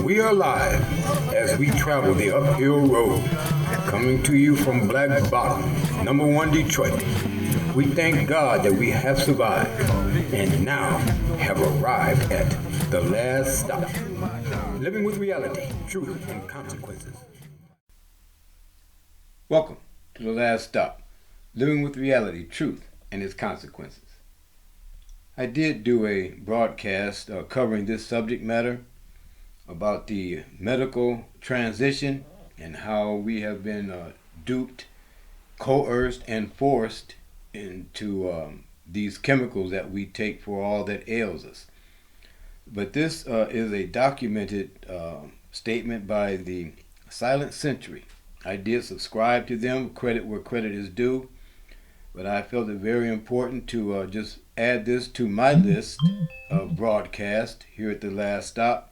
We are live as we travel the uphill road, coming to you from Black Bottom, #1 Detroit. We thank God that we have survived and now have arrived at the last stop. Living with reality, truth, and consequences. Welcome to the last stop. Living with reality, truth, and its consequences. I did do a broadcast covering this subject matter about the medical transition and how we have been duped, coerced, and forced into these chemicals that we take for all that ails us. But this is a documented statement by the Silent Century. I did subscribe to them, credit where credit is due, but I felt it very important to just add this to my list of broadcasts here at the last stop,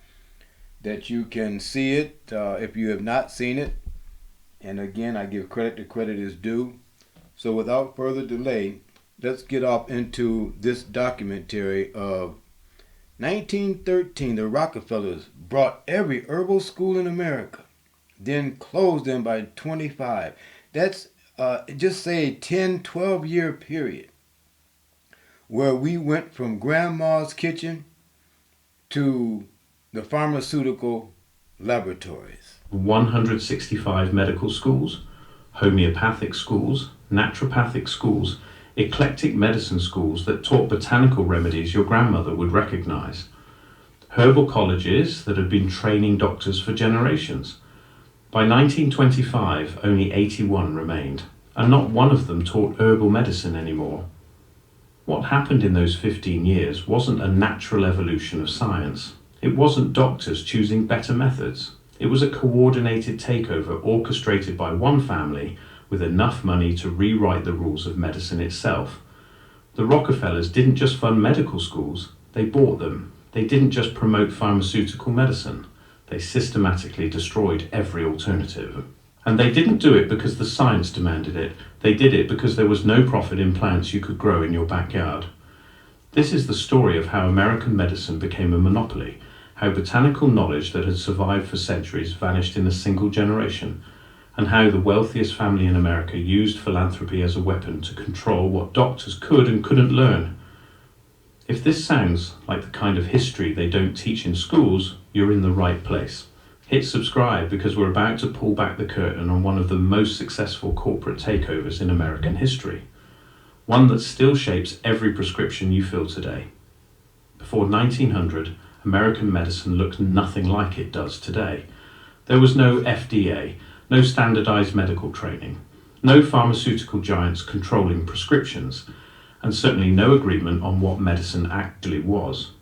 that you can see it if you have not seen it. And again, I give credit to credit is due. So without further delay, let's get off into this documentary of 1913. The Rockefellers brought every herbal school in America, then closed them by 25. That's just say a 10-12 year period where we went from grandma's kitchen to the pharmaceutical laboratories. 165 medical schools, homeopathic schools, naturopathic schools, eclectic medicine schools that taught botanical remedies your grandmother would recognize. Herbal colleges that had been training doctors for generations. By 1925, only 81 remained, and not one of them taught herbal medicine anymore. What happened in those 15 years wasn't a natural evolution of science. It wasn't doctors choosing better methods. It was a coordinated takeover orchestrated by one family with enough money to rewrite the rules of medicine itself. The Rockefellers didn't just fund medical schools, they bought them. They didn't just promote pharmaceutical medicine, they systematically destroyed every alternative. And they didn't do it because the science demanded it, they did it because there was no profit in plants you could grow in your backyard. This is the story of how American medicine became a monopoly, how botanical knowledge that had survived for centuries vanished in a single generation, and how the wealthiest family in America used philanthropy as a weapon to control what doctors could and couldn't learn. If this sounds like the kind of history they don't teach in schools, you're in the right place. Hit subscribe because we're about to pull back the curtain on one of the most successful corporate takeovers in American history. One that still shapes every prescription you fill today. Before 1900, American medicine looked nothing like it does today. There was no FDA, no standardized medical training, no pharmaceutical giants controlling prescriptions, and certainly no agreement on what medicine actually was.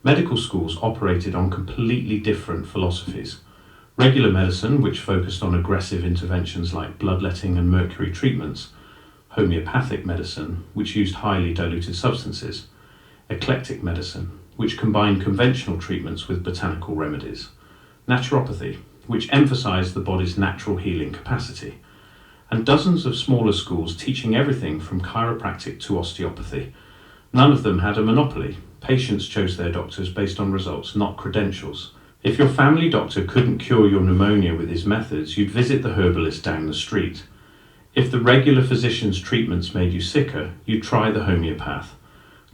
Medical schools operated on completely different philosophies. Regular medicine, which focused on aggressive interventions like bloodletting and mercury treatments. Homeopathic medicine, which used highly diluted substances. Eclectic medicine, which combined conventional treatments with botanical remedies. Naturopathy, which emphasized the body's natural healing capacity. And dozens of smaller schools teaching everything from chiropractic to osteopathy. None of them had a monopoly. Patients chose their doctors based on results, not credentials. If your family doctor couldn't cure your pneumonia with his methods, you'd visit the herbalist down the street. If the regular physician's treatments made you sicker, you'd try the homeopath.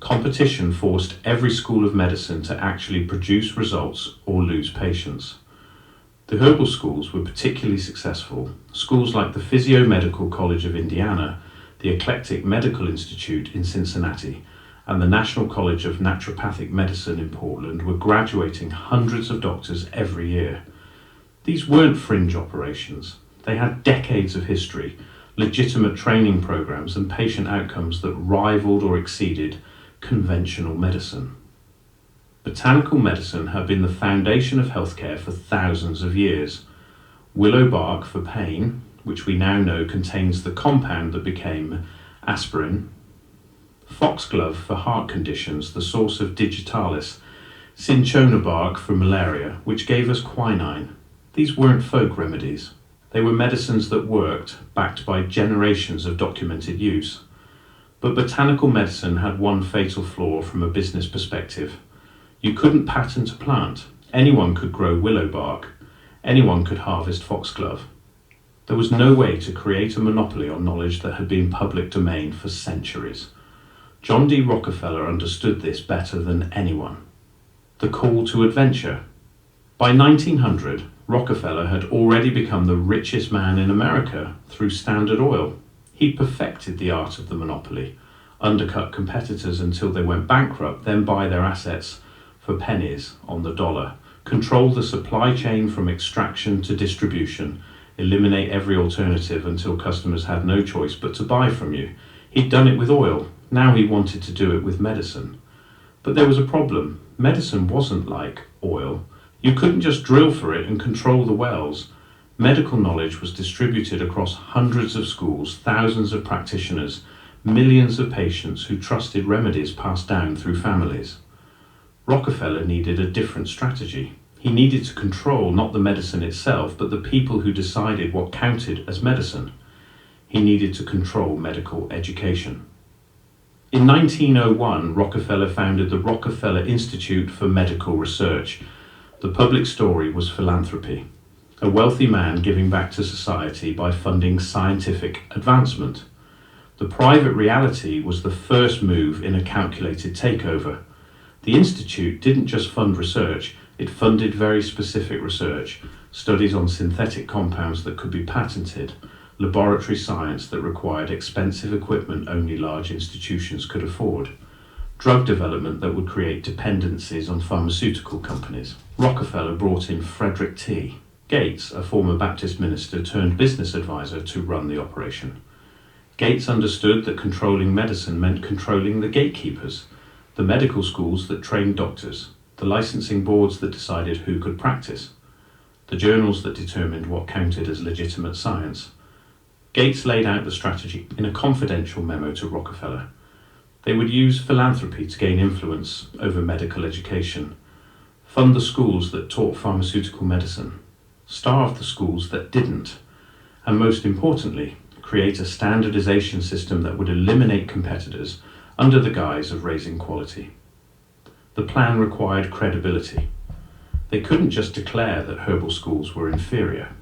Competition forced every school of medicine to actually produce results or lose patients. The herbal schools were particularly successful. Schools like the Physio-Medical College of Indiana, the Eclectic Medical Institute in Cincinnati, and the National College of Naturopathic Medicine in Portland were graduating hundreds of doctors every year. These weren't fringe operations. They had decades of history, legitimate training programs, and patient outcomes that rivaled or exceeded conventional medicine. Botanical medicine had been the foundation of healthcare for thousands of years. Willow bark for pain, which we now know contains the compound that became aspirin. Foxglove for heart conditions, the source of digitalis. Cinchona bark for malaria, which gave us quinine. These weren't folk remedies. They were medicines that worked, backed by generations of documented use. But botanical medicine had one fatal flaw from a business perspective. You couldn't patent a plant. Anyone could grow willow bark. Anyone could harvest foxglove. There was no way to create a monopoly on knowledge that had been public domain for centuries. John D. Rockefeller understood this better than anyone. The call to adventure. By 1900, Rockefeller had already become the richest man in America through Standard Oil. He'd perfected the art of the monopoly, undercut competitors until they went bankrupt, then buy their assets for pennies on the dollar, control the supply chain from extraction to distribution, eliminate every alternative until customers had no choice but to buy from you. He'd done it with oil, now he wanted to do it with medicine. But there was a problem. Medicine wasn't like oil. You couldn't just drill for it and control the wells. Medical knowledge was distributed across hundreds of schools, thousands of practitioners, millions of patients who trusted remedies passed down through families. Rockefeller needed a different strategy. He needed to control not the medicine itself, but the people who decided what counted as medicine. He needed to control medical education. In 1901, Rockefeller founded the Rockefeller Institute for Medical Research. The public story was philanthropy, a wealthy man giving back to society by funding scientific advancement. The private reality was the first move in a calculated takeover. The Institute didn't just fund research, it funded very specific research, studies on synthetic compounds that could be patented, laboratory science that required expensive equipment only large institutions could afford, drug development that would create dependencies on pharmaceutical companies. Rockefeller brought in Frederick T. Gates, a former Baptist minister turned business advisor, to run the operation. Gates understood that controlling medicine meant controlling the gatekeepers, the medical schools that trained doctors, the licensing boards that decided who could practice, the journals that determined what counted as legitimate science. Gates laid out the strategy in a confidential memo to Rockefeller. They would use philanthropy to gain influence over medical education, fund the schools that taught pharmaceutical medicine, starve the schools that didn't, and most importantly, create a standardization system that would eliminate competitors under the guise of raising quality. The plan required credibility. They couldn't just declare that herbal schools were inferior.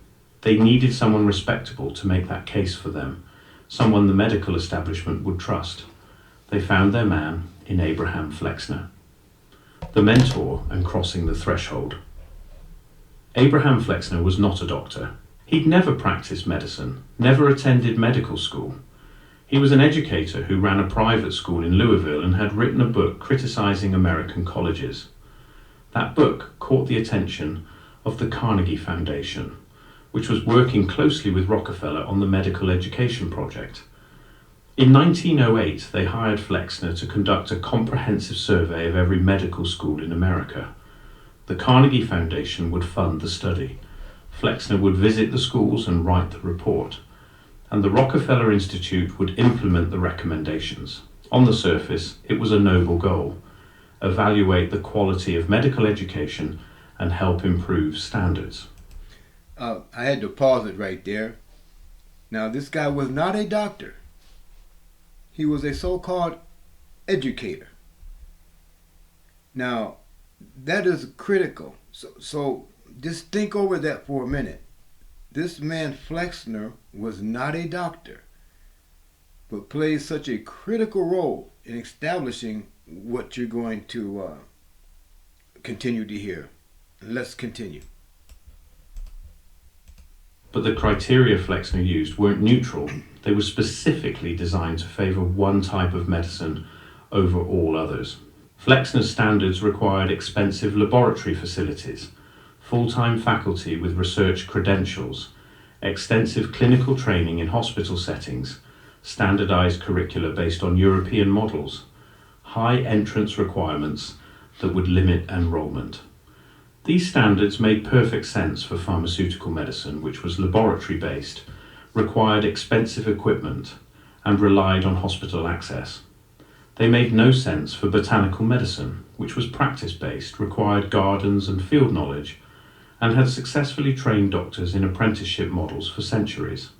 They needed someone respectable to make that case for them, someone the medical establishment would trust. They found their man in Abraham Flexner, the mentor and crossing the threshold. Abraham Flexner was not a doctor. He'd never practiced medicine, never attended medical school. He was an educator who ran a private school in Louisville and had written a book criticizing American colleges. That book caught the attention of the Carnegie Foundation, which was working closely with Rockefeller on the medical education project. In 1908, they hired Flexner to conduct a comprehensive survey of every medical school in America. The Carnegie Foundation would fund the study. Flexner would visit the schools and write the report, and the Rockefeller Institute would implement the recommendations. On the surface, it was a noble goal: evaluate the quality of medical education and help improve standards. I had to pause it right there. Now, this guy was not a doctor. He was a so-called educator. Now, that is critical. So just think over that for a minute. This man Flexner was not a doctor, but plays such a critical role in establishing what you're going to continue to hear. Let's continue. But the criteria Flexner used weren't neutral. They were specifically designed to favor one type of medicine over all others. Flexner's standards required expensive laboratory facilities, full-time faculty with research credentials, extensive clinical training in hospital settings, standardized curricula based on European models, high entrance requirements that would limit enrollment. These standards made perfect sense for pharmaceutical medicine, which was laboratory-based, required expensive equipment, and relied on hospital access. They made no sense for botanical medicine, which was practice-based, required gardens and field knowledge, and had successfully trained doctors in apprenticeship models for centuries.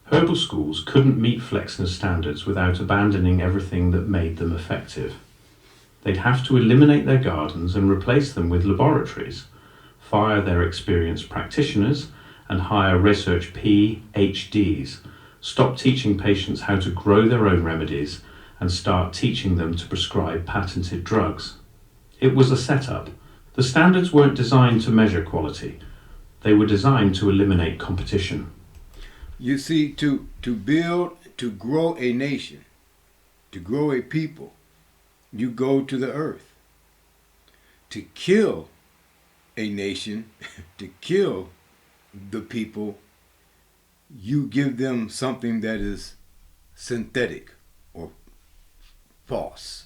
Herbal schools couldn't meet Flexner's standards without abandoning everything that made them effective. They'd have to eliminate their gardens and replace them with laboratories, fire their experienced practitioners, and hire research PhDs, stop teaching patients how to grow their own remedies, and start teaching them to prescribe patented drugs. It was a setup. The standards weren't designed to measure quality. They were designed to eliminate competition. You see, to grow a nation, to grow a people, you go to the earth. To kill a nation, to kill the people, you give them something that is synthetic or false.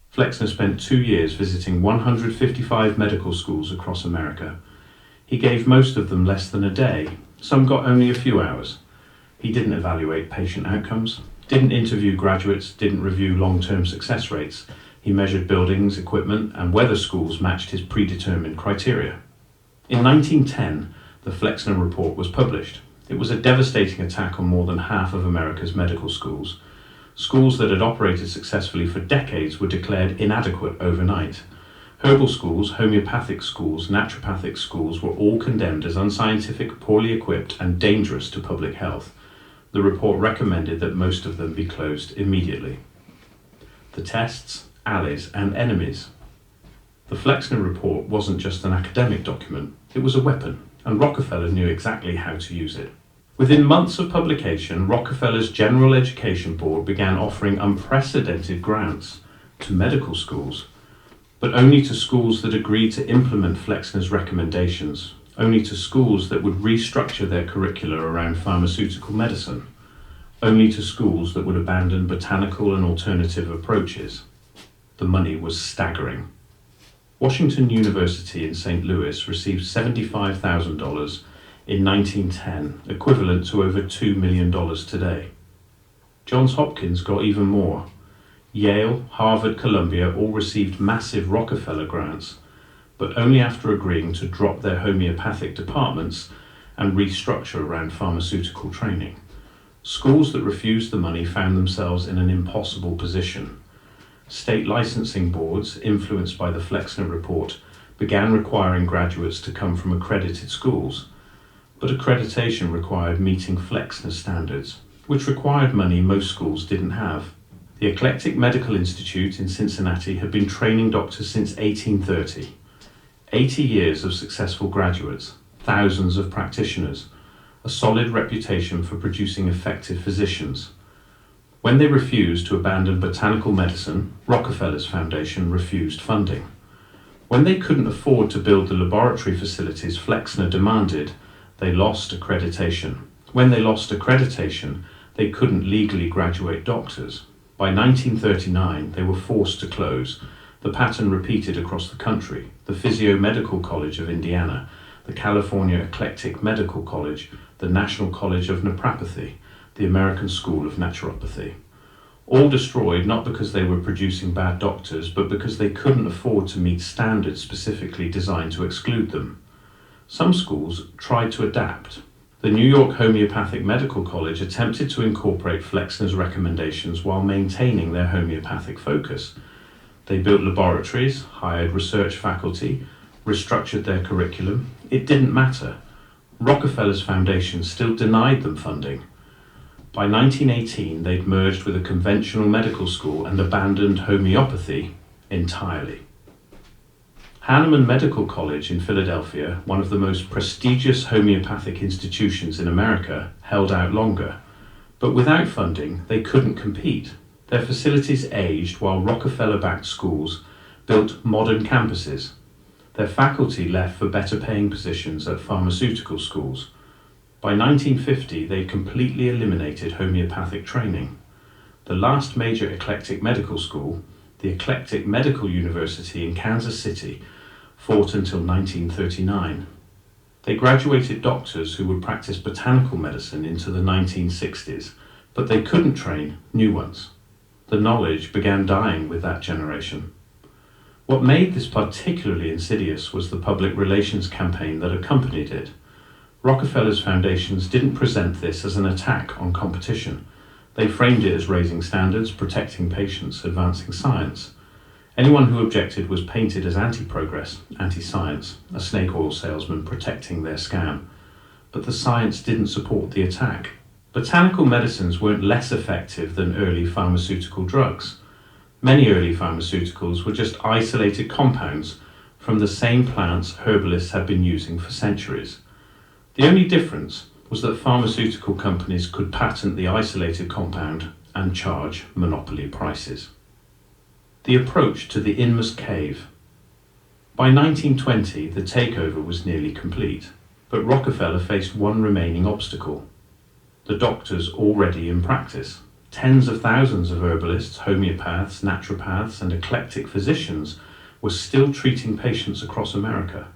Flexner spent 2 years visiting 155 medical schools across America. He gave most of them less than a day. Some got only a few hours. He didn't evaluate patient outcomes, didn't interview graduates, didn't review long-term success rates. He measured buildings, equipment, and whether schools matched his predetermined criteria. In 1910, the Flexner Report was published. It was a devastating attack on more than half of America's medical schools. Schools that had operated successfully for decades were declared inadequate overnight. Herbal schools, homeopathic schools, naturopathic schools were all condemned as unscientific, poorly equipped, and dangerous to public health. The report recommended that most of them be closed immediately. The tests, allies, and enemies. The Flexner Report wasn't just an academic document, it was a weapon, and Rockefeller knew exactly how to use it. Within months of publication, Rockefeller's General Education Board began offering unprecedented grants to medical schools, but only to schools that agreed to implement Flexner's recommendations, only to schools that would restructure their curricula around pharmaceutical medicine, only to schools that would abandon botanical and alternative approaches. The money was staggering. Washington University in St. Louis received $75,000 in 1910, equivalent to over $2 million today. Johns Hopkins got even more. Yale, Harvard, Columbia all received massive Rockefeller grants, but only after agreeing to drop their homeopathic departments and restructure around pharmaceutical training. Schools that refused the money found themselves in an impossible position. State licensing boards, influenced by the Flexner Report, began requiring graduates to come from accredited schools, but accreditation required meeting Flexner standards, which required money most schools didn't have. The Eclectic Medical Institute in Cincinnati had been training doctors since 1830. 80 years of successful graduates, thousands of practitioners, a solid reputation for producing effective physicians. When they refused to abandon botanical medicine, Rockefeller's Foundation refused funding. When they couldn't afford to build the laboratory facilities Flexner demanded, they lost accreditation. When they lost accreditation, they couldn't legally graduate doctors. By 1939, they were forced to close. The pattern repeated across the country. The Physio-Medical College of Indiana, the California Eclectic Medical College, the National College of Naturopathy, the American School of Naturopathy. All destroyed not because they were producing bad doctors, but because they couldn't afford to meet standards specifically designed to exclude them. Some schools tried to adapt. The New York Homeopathic Medical College attempted to incorporate Flexner's recommendations while maintaining their homeopathic focus. They built laboratories, hired research faculty, restructured their curriculum. It didn't matter. Rockefeller's Foundation still denied them funding. By 1918, they'd merged with a conventional medical school and abandoned homeopathy entirely. Hahnemann Medical College in Philadelphia, one of the most prestigious homeopathic institutions in America, held out longer. But without funding, they couldn't compete. Their facilities aged while Rockefeller-backed schools built modern campuses. Their faculty left for better paying positions at pharmaceutical schools. By 1950, they completely eliminated homeopathic training. The last major eclectic medical school, the Eclectic Medical University in Kansas City, fought until 1939. They graduated doctors who would practice botanical medicine into the 1960s, but they couldn't train new ones. The knowledge began dying with that generation. What made this particularly insidious was the public relations campaign that accompanied it. Rockefeller's foundations didn't present this as an attack on competition. They framed it as raising standards, protecting patients, advancing science. Anyone who objected was painted as anti-progress, anti-science, a snake oil salesman protecting their scam. But the science didn't support the attack. Botanical medicines weren't less effective than early pharmaceutical drugs. Many early pharmaceuticals were just isolated compounds from the same plants herbalists had been using for centuries. The only difference was that pharmaceutical companies could patent the isolated compound and charge monopoly prices. The approach to the Inmus Cave. By 1920, the takeover was nearly complete, but Rockefeller faced one remaining obstacle: the doctors already in practice. Tens of thousands of herbalists, homeopaths, naturopaths, and eclectic physicians were still treating patients across America.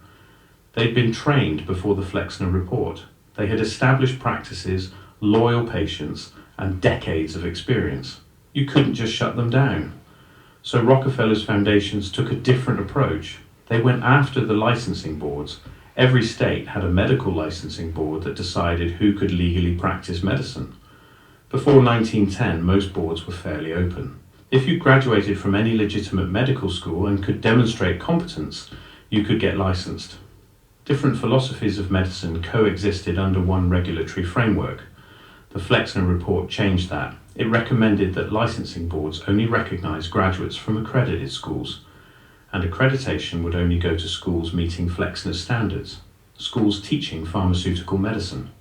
They'd been trained before the Flexner Report. They had established practices, loyal patients, and decades of experience. You couldn't just shut them down. So Rockefeller's foundations took a different approach. They went after the licensing boards. Every state had a medical licensing board that decided who could legally practice medicine. Before 1910, most boards were fairly open. If you graduated from any legitimate medical school and could demonstrate competence, you could get licensed. Different philosophies of medicine coexisted under one regulatory framework. The Flexner Report changed that. It recommended that licensing boards only recognize graduates from accredited schools, and accreditation would only go to schools meeting Flexner's standards, schools teaching pharmaceutical medicine.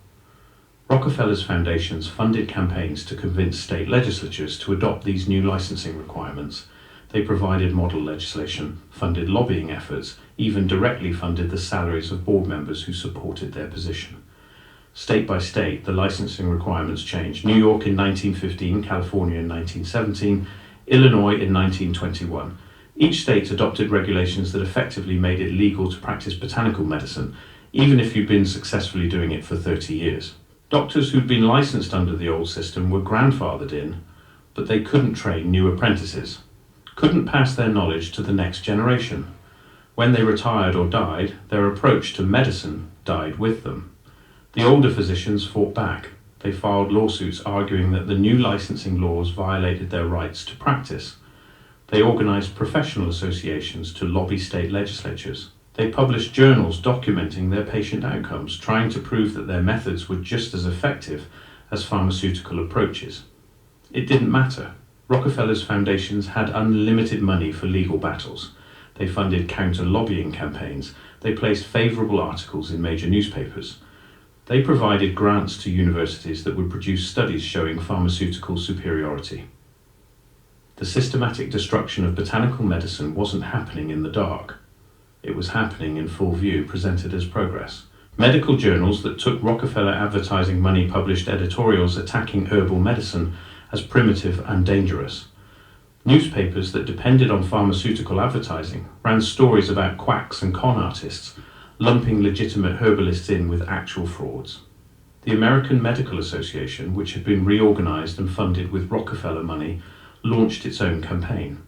Rockefeller's foundations funded campaigns to convince state legislatures to adopt these new licensing requirements. They provided model legislation, funded lobbying efforts, even directly funded the salaries of board members who supported their position. State by state, the licensing requirements changed. New York in 1915, California in 1917, Illinois in 1921. Each state adopted regulations that effectively made it legal to practice botanical medicine, even if you'd been successfully doing it for 30 years. Doctors who'd been licensed under the old system were grandfathered in, but they couldn't train new apprentices, couldn't pass their knowledge to the next generation. When they retired or died, their approach to medicine died with them. The older physicians fought back. They filed lawsuits arguing that the new licensing laws violated their rights to practice. They organized professional associations to lobby state legislatures. They published journals documenting their patient outcomes, trying to prove that their methods were just as effective as pharmaceutical approaches. It didn't matter. Rockefeller's foundations had unlimited money for legal battles. They funded counter-lobbying campaigns. They placed favorable articles in major newspapers. They provided grants to universities that would produce studies showing pharmaceutical superiority. The systematic destruction of botanical medicine wasn't happening in the dark. It was happening in full view, presented as progress. Medical journals that took Rockefeller advertising money published editorials attacking herbal medicine as primitive and dangerous. Newspapers that depended on pharmaceutical advertising ran stories about quacks and con artists, lumping legitimate herbalists in with actual frauds. The American Medical Association, which had been reorganized and funded with Rockefeller money, launched its own campaign.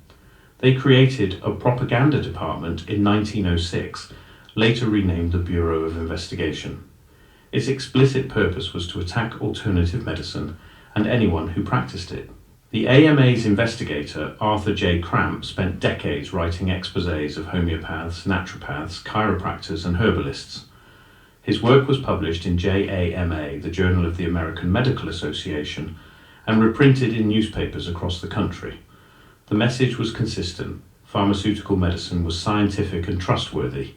They created a propaganda department in 1906, later renamed the Bureau of Investigation. Its explicit purpose was to attack alternative medicine and anyone who practiced it. The AMA's investigator, Arthur J. Cramp, spent decades writing exposés of homeopaths, naturopaths, chiropractors, and herbalists. His work was published in JAMA, the Journal of the American Medical Association, and reprinted in newspapers across the country. The message was consistent. Pharmaceutical medicine was scientific and trustworthy.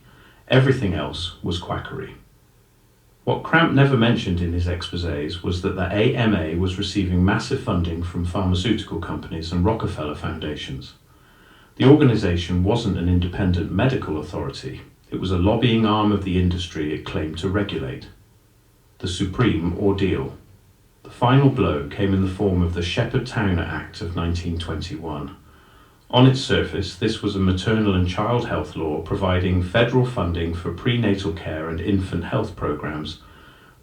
Everything else was quackery. What Cramp never mentioned in his exposés was that the AMA was receiving massive funding from pharmaceutical companies and Rockefeller foundations. The organization wasn't an independent medical authority. It was a lobbying arm of the industry it claimed to regulate. The supreme ordeal. The final blow came in the form of the Shepard-Towner Act of 1921. On its surface, this was a maternal and child health law providing federal funding for prenatal care and infant health programs,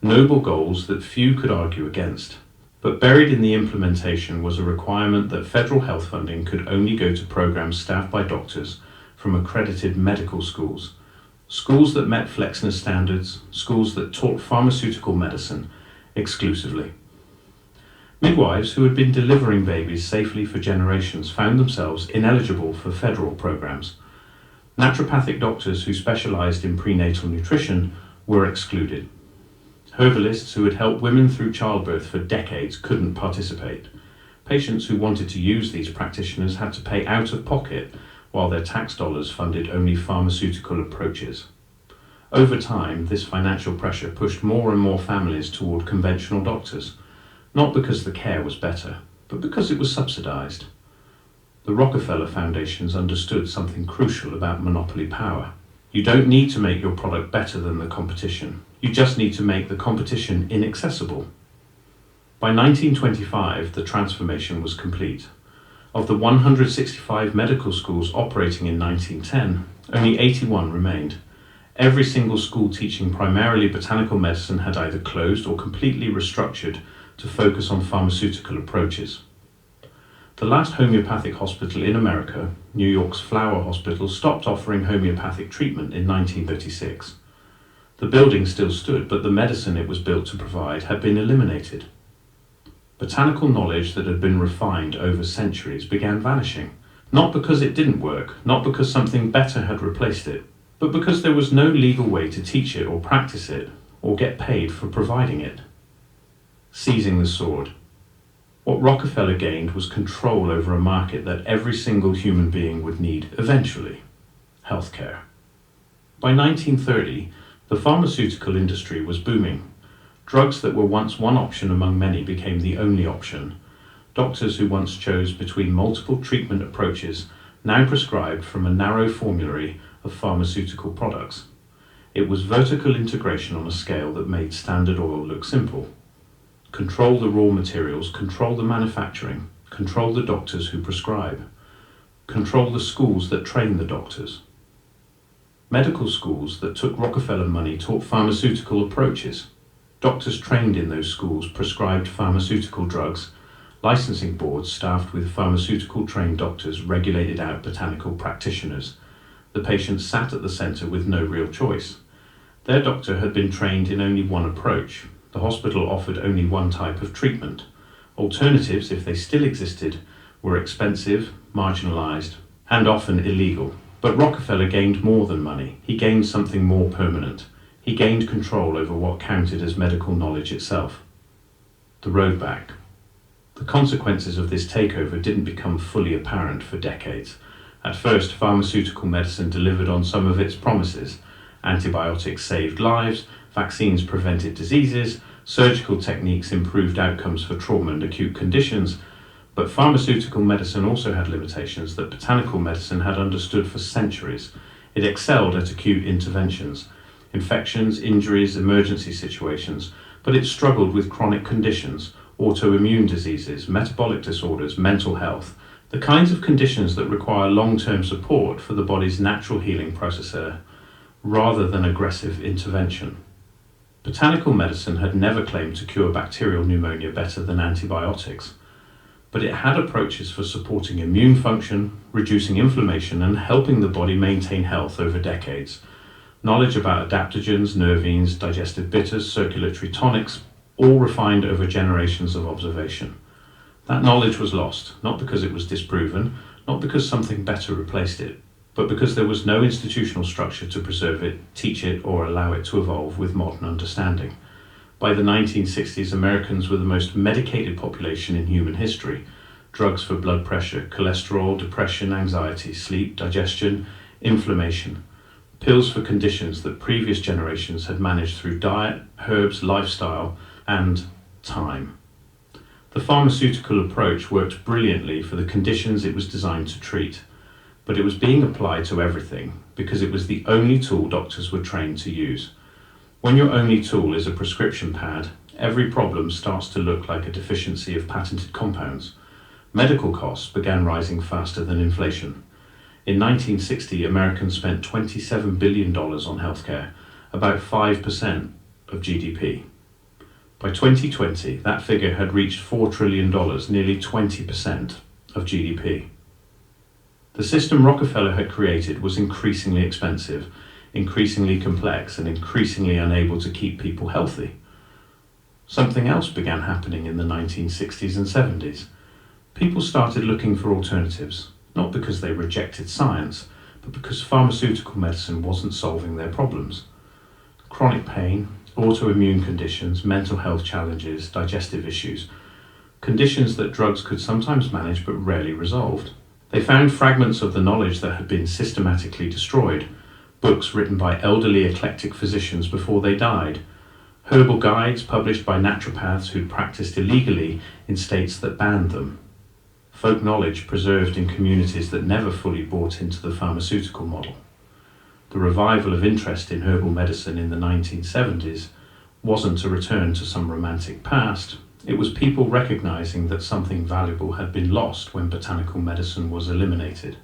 noble goals that few could argue against. But buried in the implementation was a requirement that federal health funding could only go to programs staffed by doctors from accredited medical schools, schools that met Flexner standards, schools that taught pharmaceutical medicine exclusively. Midwives who had been delivering babies safely for generations found themselves ineligible for federal programs. Naturopathic doctors who specialized in prenatal nutrition were excluded. Herbalists who had helped women through childbirth for decades couldn't participate. Patients who wanted to use these practitioners had to pay out of pocket, while their tax dollars funded only pharmaceutical approaches. Over time, this financial pressure pushed more and more families toward conventional doctors, not because the care was better, but because it was subsidized. The Rockefeller Foundations understood something crucial about monopoly power. You don't need to make your product better than the competition. You just need to make the competition inaccessible. By 1925, the transformation was complete. Of the 165 medical schools operating in 1910, only 81 remained. Every single school teaching primarily botanical medicine had either closed or completely restructured to focus on pharmaceutical approaches. The last homeopathic hospital in America, New York's Flower Hospital, stopped offering homeopathic treatment in 1936. The building still stood, but the medicine it was built to provide had been eliminated. Botanical knowledge that had been refined over centuries began vanishing, not because it didn't work, not because something better had replaced it, but because there was no legal way to teach it or practice it, or get paid for providing it. Seizing the sword. What Rockefeller gained was control over a market that every single human being would need eventually: healthcare. By 1930, the pharmaceutical industry was booming. Drugs that were once one option among many became the only option. Doctors who once chose between multiple treatment approaches now prescribed from a narrow formulary of pharmaceutical products. It was vertical integration on a scale that made Standard Oil look simple. Control the raw materials, control the manufacturing, control the doctors who prescribe, control the schools that train the doctors. Medical schools that took Rockefeller money taught pharmaceutical approaches. Doctors trained in those schools prescribed pharmaceutical drugs. Licensing boards staffed with pharmaceutical-trained doctors regulated out botanical practitioners. The patient sat at the centre with no real choice. Their doctor had been trained in only one approach. The hospital offered only one type of treatment. Alternatives, if they still existed, were expensive, marginalised, and often illegal. But Rockefeller gained more than money. He gained something more permanent. He gained control over what counted as medical knowledge itself. The road back. The consequences of this takeover didn't become fully apparent for decades. At first, pharmaceutical medicine delivered on some of its promises. Antibiotics saved lives, vaccines prevented diseases, surgical techniques improved outcomes for trauma and acute conditions. But pharmaceutical medicine also had limitations that botanical medicine had understood for centuries. It excelled at acute interventions, infections, injuries, emergency situations, but it struggled with chronic conditions, autoimmune diseases, metabolic disorders, mental health, the kinds of conditions that require long-term support for the body's natural healing process rather than aggressive intervention. Botanical medicine had never claimed to cure bacterial pneumonia better than antibiotics, but it had approaches for supporting immune function, reducing inflammation, and helping the body maintain health over decades. Knowledge about adaptogens, nervines, digestive bitters, circulatory tonics, all refined over generations of observation. That knowledge was lost, not because it was disproven, not because something better replaced it, but because there was no institutional structure to preserve it, teach it, or allow it to evolve with modern understanding. By the 1960s, Americans were the most medicated population in human history. Drugs for blood pressure, cholesterol, depression, anxiety, sleep, digestion, inflammation. Pills for conditions that previous generations had managed through diet, herbs, lifestyle, and time. The pharmaceutical approach worked brilliantly for the conditions it was designed to treat, but it was being applied to everything because it was the only tool doctors were trained to use. When your only tool is a prescription pad, every problem starts to look like a deficiency of patented compounds. Medical costs began rising faster than inflation. In 1960, Americans spent $27 billion on healthcare, about 5% of GDP. By 2020, that figure had reached $4 trillion, nearly 20% of GDP. The system Rockefeller had created was increasingly expensive, increasingly complex, and increasingly unable to keep people healthy. Something else began happening in the 1960s and 70s. People started looking for alternatives, not because they rejected science, but because pharmaceutical medicine wasn't solving their problems. Chronic pain, autoimmune conditions, mental health challenges, digestive issues, conditions that drugs could sometimes manage but rarely resolved. They found fragments of the knowledge that had been systematically destroyed, books written by elderly eclectic physicians before they died, herbal guides published by naturopaths who'd practiced illegally in states that banned them, folk knowledge preserved in communities that never fully bought into the pharmaceutical model. The revival of interest in herbal medicine in the 1970s wasn't a return to some romantic past. It was people recognizing that something valuable had been lost when botanical medicine was eliminated,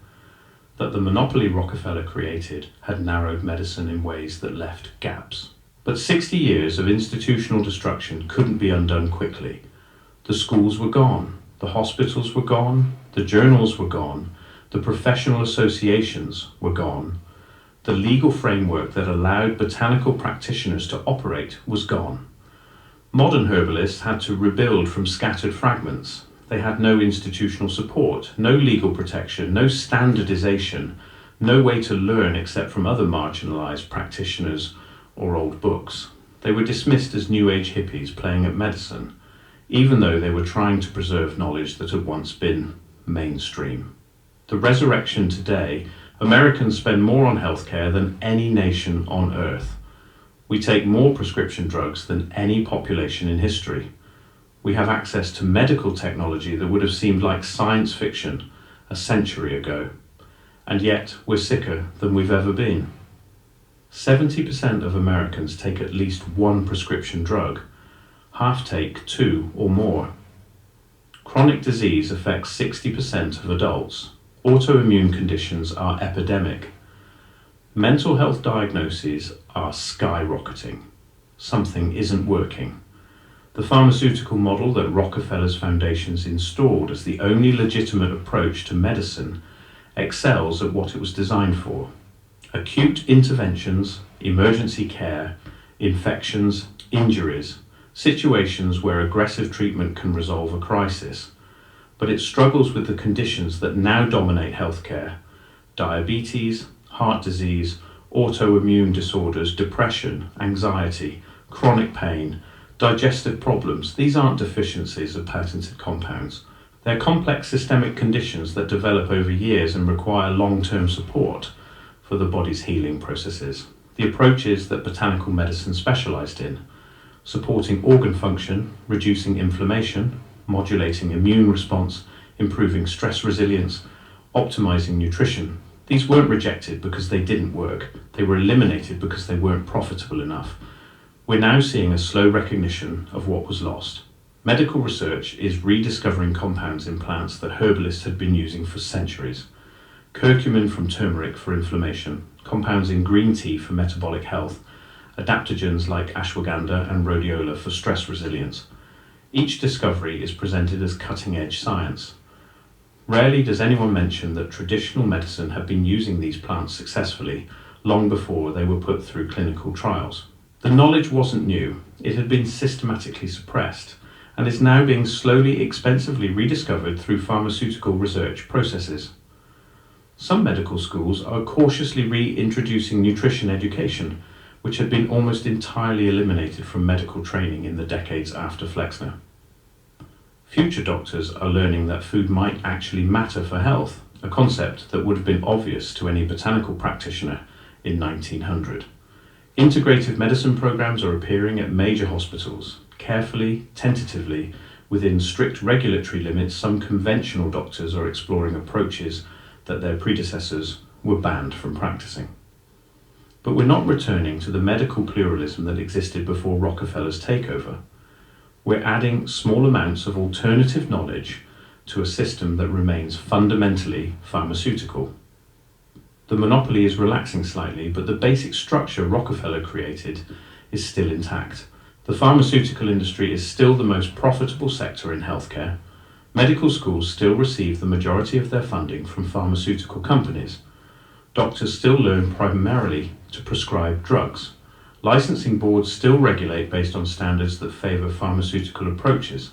that the monopoly Rockefeller created had narrowed medicine in ways that left gaps. But 60 years of institutional destruction couldn't be undone quickly. The schools were gone, the hospitals were gone, the journals were gone, the professional associations were gone. The legal framework that allowed botanical practitioners to operate was gone. Modern herbalists had to rebuild from scattered fragments. They had no institutional support, no legal protection, no standardization, no way to learn except from other marginalized practitioners or old books. They were dismissed as New Age hippies playing at medicine, even though they were trying to preserve knowledge that had once been mainstream. The resurrection today, Americans spend more on healthcare than any nation on earth. We take more prescription drugs than any population in history. We have access to medical technology that would have seemed like science fiction a century ago. And yet we're sicker than we've ever been. 70% of Americans take at least one prescription drug. Half take 2 or more. Chronic disease affects 60% of adults. Autoimmune conditions are epidemic. Mental health diagnoses are skyrocketing. Something isn't working. The pharmaceutical model that Rockefeller's foundations installed as the only legitimate approach to medicine excels at what it was designed for. Acute interventions, emergency care, infections, injuries, situations where aggressive treatment can resolve a crisis. But it struggles with the conditions that now dominate healthcare: diabetes, heart disease, autoimmune disorders, depression, anxiety, chronic pain, digestive problems. These aren't deficiencies of patented compounds. They're complex systemic conditions that develop over years and require long-term support for the body's healing processes. The approaches that botanical medicine specialized in: supporting organ function, reducing inflammation, modulating immune response, improving stress resilience, optimizing nutrition. These weren't rejected because they didn't work. They were eliminated because they weren't profitable enough. We're now seeing a slow recognition of what was lost. Medical research is rediscovering compounds in plants that herbalists had been using for centuries. Curcumin from turmeric for inflammation, compounds in green tea for metabolic health, adaptogens like ashwagandha and rhodiola for stress resilience. Each discovery is presented as cutting-edge science. Rarely does anyone mention that traditional medicine had been using these plants successfully long before they were put through clinical trials. The knowledge wasn't new, it had been systematically suppressed, and is now being slowly, expensively rediscovered through pharmaceutical research processes. Some medical schools are cautiously reintroducing nutrition education, which had been almost entirely eliminated from medical training in the decades after Flexner. Future doctors are learning that food might actually matter for health, a concept that would have been obvious to any botanical practitioner in 1900. Integrative medicine programs are appearing at major hospitals. Carefully, tentatively, within strict regulatory limits, some conventional doctors are exploring approaches that their predecessors were banned from practicing. But we're not returning to the medical pluralism that existed before Rockefeller's takeover. We're adding small amounts of alternative knowledge to a system that remains fundamentally pharmaceutical. The monopoly is relaxing slightly, but the basic structure Rockefeller created is still intact. The pharmaceutical industry is still the most profitable sector in healthcare. Medical schools still receive the majority of their funding from pharmaceutical companies. Doctors still learn primarily to prescribe drugs. Licensing boards still regulate based on standards that favour pharmaceutical approaches.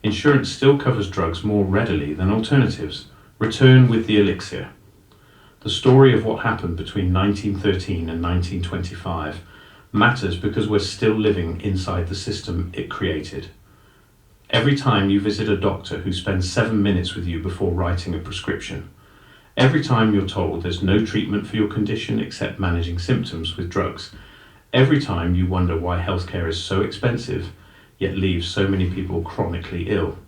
Insurance still covers drugs more readily than alternatives. Return with the elixir. The story of what happened between 1913 and 1925 matters because we're still living inside the system it created. Every time you visit a doctor who spends 7 minutes with you before writing a prescription, every time you're told there's no treatment for your condition except managing symptoms with drugs, every time you wonder why healthcare is so expensive yet leaves so many people chronically ill,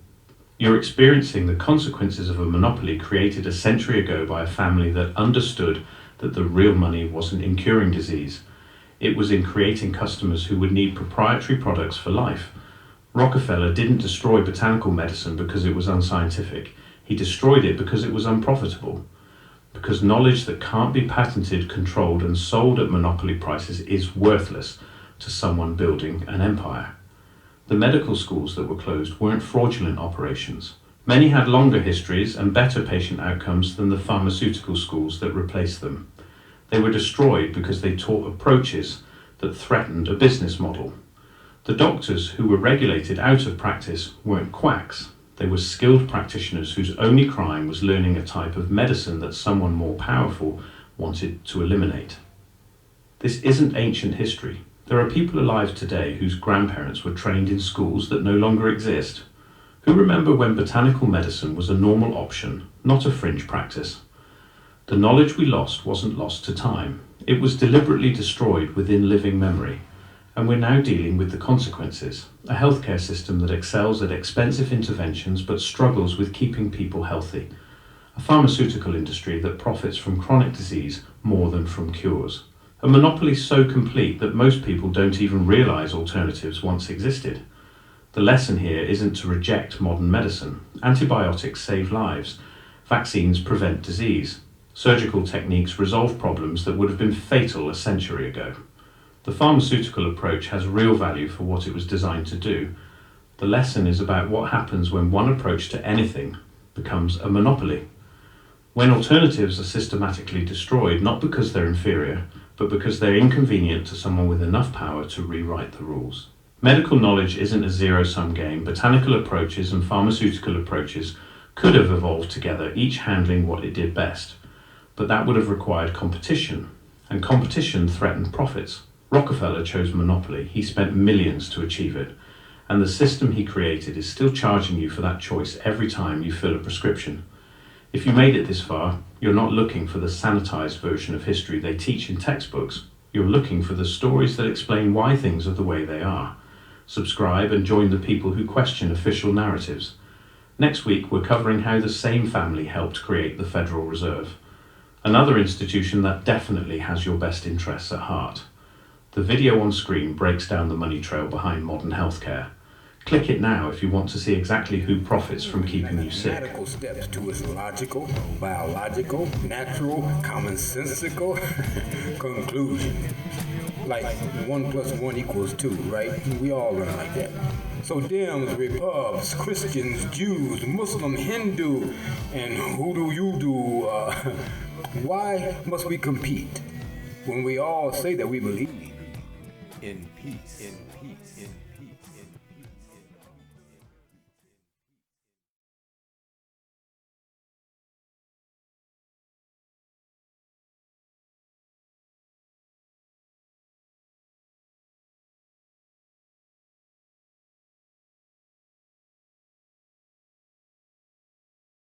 you're experiencing the consequences of a monopoly created a century ago by a family that understood that the real money wasn't in curing disease. It was in creating customers who would need proprietary products for life. Rockefeller didn't destroy botanical medicine because it was unscientific. He destroyed it because it was unprofitable. Because knowledge that can't be patented, controlled, and sold at monopoly prices is worthless to someone building an empire. The medical schools that were closed weren't fraudulent operations. Many had longer histories and better patient outcomes than the pharmaceutical schools that replaced them. They were destroyed because they taught approaches that threatened a business model. The doctors who were regulated out of practice weren't quacks. They were skilled practitioners whose only crime was learning a type of medicine that someone more powerful wanted to eliminate. This isn't ancient history. There are people alive today whose grandparents were trained in schools that no longer exist, who remember when botanical medicine was a normal option, not a fringe practice. The knowledge we lost wasn't lost to time. It was deliberately destroyed within living memory, and we're now dealing with the consequences. A healthcare system that excels at expensive interventions but struggles with keeping people healthy. A pharmaceutical industry that profits from chronic disease more than from cures. A monopoly so complete that most people don't even realise alternatives once existed. The lesson here isn't to reject modern medicine. Antibiotics save lives. Vaccines prevent disease. Surgical techniques resolve problems that would have been fatal a century ago. The pharmaceutical approach has real value for what it was designed to do. The lesson is about what happens when one approach to anything becomes a monopoly. When alternatives are systematically destroyed, not because they're inferior, but because they're inconvenient to someone with enough power to rewrite the rules. Medical knowledge isn't a zero-sum game. Botanical approaches and pharmaceutical approaches could have evolved together, each handling what it did best. But that would have required competition, and competition threatened profits. Rockefeller chose monopoly. He spent millions to achieve it, and the system he created is still charging you for that choice every time you fill a prescription. If you made it this far, you're not looking for the sanitized version of history they teach in textbooks. You're looking for the stories that explain why things are the way they are. Subscribe and join the people who question official narratives. Next week, we're covering how the same family helped create the Federal Reserve, another institution that definitely has your best interests at heart. The video on screen breaks down the money trail behind modern healthcare. Click it now if you want to see exactly who profits from keeping you sick. Mathematical steps to its logical, biological, natural, commonsensical conclusion. Like 1 + 1 = 2, right? We all learn like that. So Dems, Repubs, Christians, Jews, Muslim, Hindu, and who do you do? Why must we compete when we all say that we believe in peace? In peace. In peace.